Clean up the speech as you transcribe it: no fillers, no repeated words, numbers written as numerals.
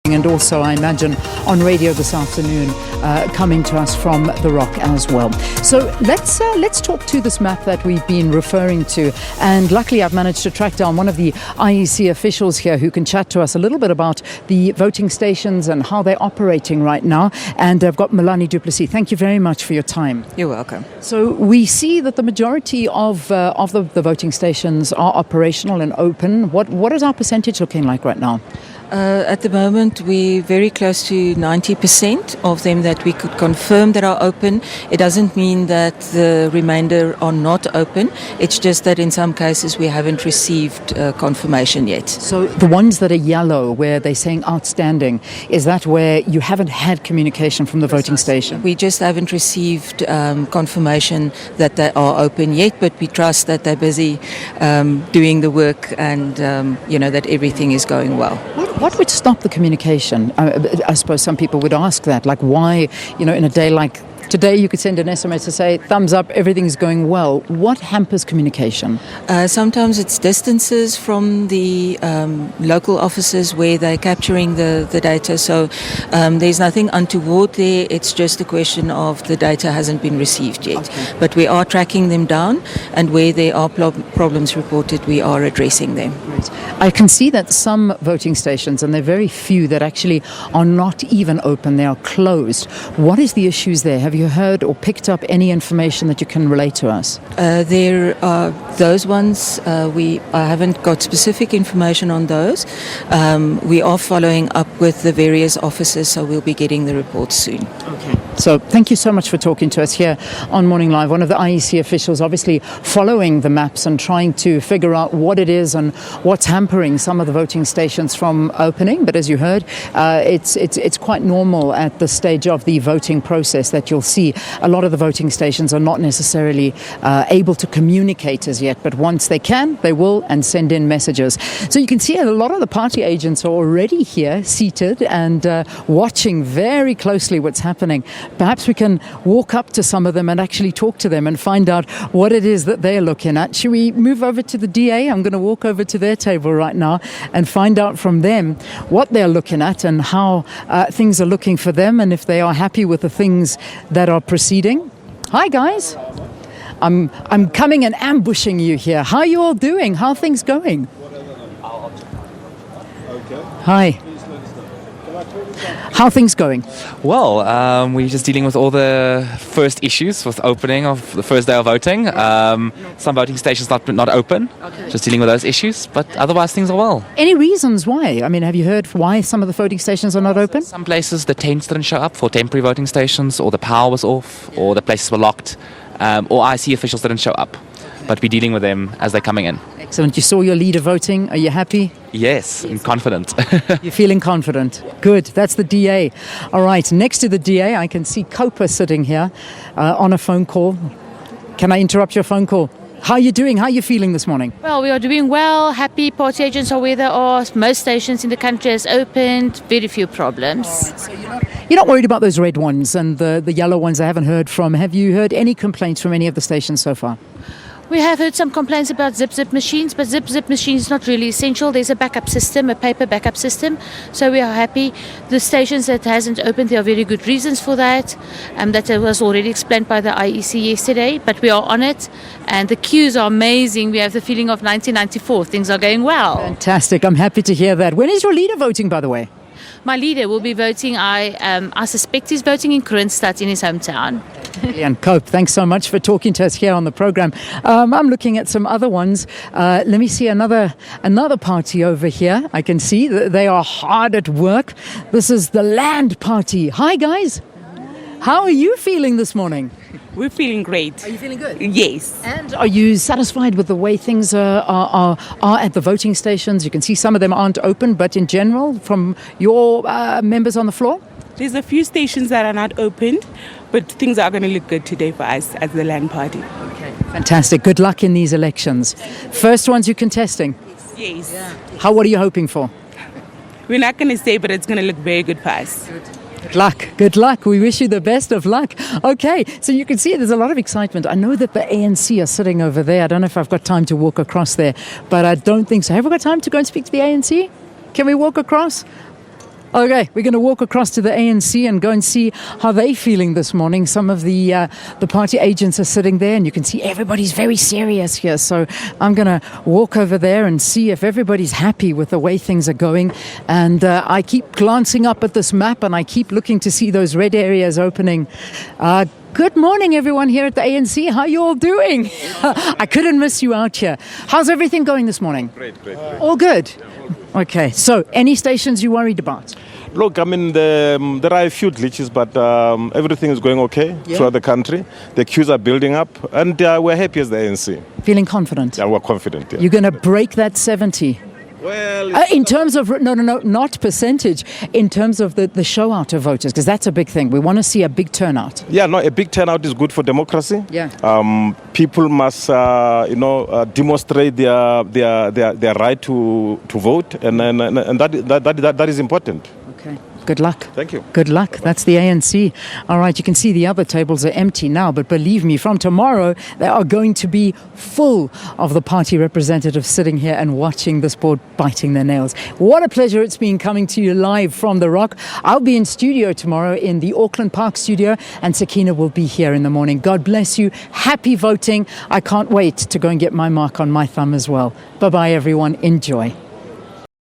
And also, I imagine, on radio this afternoon, coming to us from The Rock as well. So let's talk to this map that we've been referring to. And luckily, I've managed to track down one of the IEC officials here who can chat to us a little bit about the voting stations and how they're operating right now. And I've got Melanie Duplessis. Thank you very much for your time. You're welcome. So we see that the majority of the voting stations are operational and open. What is our percentage looking like right now? At the moment, we're very close to 90% of them that we could confirm that are open. It doesn't mean that the remainder are not open. It's just that in some cases we haven't received confirmation yet. So the ones that are yellow, where they're saying outstanding, is that where you haven't had communication from the voting station? We just haven't received confirmation that they are open yet, but we trust that they're busy doing the work and, that everything is going well. What would stop the communication? I suppose some people would ask that, like why, in a day like today you could send an SMS to say, thumbs up, everything's going well. What hampers communication? Sometimes it's distances from the local offices where they're capturing the data. So there's nothing untoward there. It's just a question of the data hasn't been received yet. Okay. But we are tracking them down, and where there are problems reported, we are addressing them. Right. I can see that some voting stations, and there are very few that actually are not even open, they are closed. What is the issues there? Have you heard or picked up any information that you can relate to us? There are those ones. I haven't got specific information on those. We are following up with the various offices, so we'll be getting the reports soon. Okay. So thank you so much for talking to us here on Morning Live. One of the IEC officials obviously following the maps and trying to figure out what it is and what's hampering some of the voting stations from opening. But as you heard, it's quite normal at the stage of the voting process that you'll see a lot of the voting stations are not necessarily able to communicate as yet. But once they can, they will and send in messages. So you can see a lot of the party agents are already here seated and watching very closely what's happening. Perhaps we can walk up to some of them and actually talk to them and find out what it is that they're looking at. Should we move over to the DA? I'm going to walk over to their table right now and find out from them what they're looking at and how things are looking for them, and if they are happy with the things that are proceeding. Hi, guys. I'm coming and ambushing you here. How are you all doing? How are things going? Hi. How are things going? Well, we're just dealing with all the first issues with opening of the first day of voting. Some voting stations not open. Okay. Just dealing with those issues, but otherwise things are well. Any reasons why? I mean, have you heard why some of the voting stations are not open? Some places the tents didn't show up for temporary voting stations, or the power was off, or the places were locked, or IEC officials didn't show up. But we're dealing with them as they're coming in. Excellent. You saw your leader voting. Are you happy? Yes, I'm confident. You're feeling confident. Good. That's the DA. All right. Next to the DA, I can see Copa sitting here on a phone call. Can I interrupt your phone call? How are you doing? How are you feeling this morning? Well, we are doing well. Happy. Party agents are where they are. Most stations in the country has opened. Very few problems. So you're not worried about those red ones and the yellow ones I haven't heard from. Have you heard any complaints from any of the stations so far? We have heard some complaints about zip machines, but zip machines is not really essential. There's a backup system, a paper backup system. So we are happy. The stations that hasn't opened, there are very good reasons for that. That was already explained by the IEC yesterday, but we are on it. And the queues are amazing. We have the feeling of 1994. Things are going well. Fantastic. I'm happy to hear that. When is your leader voting, by the way? My leader will be voting. I suspect he's voting in Kroonstad in his hometown. And Cope, thanks so much for talking to us here on the program. I'm looking at some other ones. Let me see another party over here. I can see that they are hard at work. This is the Land Party. Hi, guys. How are you feeling this morning? We're feeling great. Are you feeling good? Yes. And are you satisfied with the way things are at the voting stations? You can see some of them aren't open, but in general, from your members on the floor? There's a few stations that are not opened, but things are going to look good today for us as the Land Party. Okay, fantastic. Good luck in these elections. First ones you're contesting? Yes. Yeah. What are you hoping for? We're not going to say, but it's going to look very good for us. Good luck. Good luck. We wish you the best of luck. Okay, so you can see there's a lot of excitement. I know that the ANC are sitting over there. I don't know if I've got time to walk across there, but I don't think so. Have we got time to go and speak to the ANC? Can we walk across? Okay, we're going to walk across to the ANC and go and see how they're feeling this morning. Some of the party agents are sitting there, and you can see everybody's very serious here. So I'm going to walk over there and see if everybody's happy with the way things are going. And I keep glancing up at this map, and I keep looking to see those red areas opening. Good morning, everyone here at the ANC. How you all doing? I couldn't miss you out here. How's everything going this morning? Great. All good? Okay, so any stations you worried about? Look, I mean, there are a few glitches, but everything is going okay throughout the country. The queues are building up, and we're happy as the ANC. Feeling confident? Yeah, we're confident. Yeah. You're going to break that 70? Well, In terms of, no, not percentage, in terms of the show out of voters, because that's a big thing. We want to see a big turnout. yeah, no, a big turnout is good for democracy. Yeah. People must, demonstrate their right to vote, and that is important. Okay. Good luck. Thank you. Good luck. That's the ANC. All right, you can see the other tables are empty now, but believe me, from tomorrow, they are going to be full of the party representatives sitting here and watching this board biting their nails. What a pleasure it's been coming to you live from The Rock. I'll be in studio tomorrow in the Auckland Park studio, and Sakina will be here in the morning. God bless you. Happy voting. I can't wait to go and get my mark on my thumb as well. Bye-bye, everyone. Enjoy.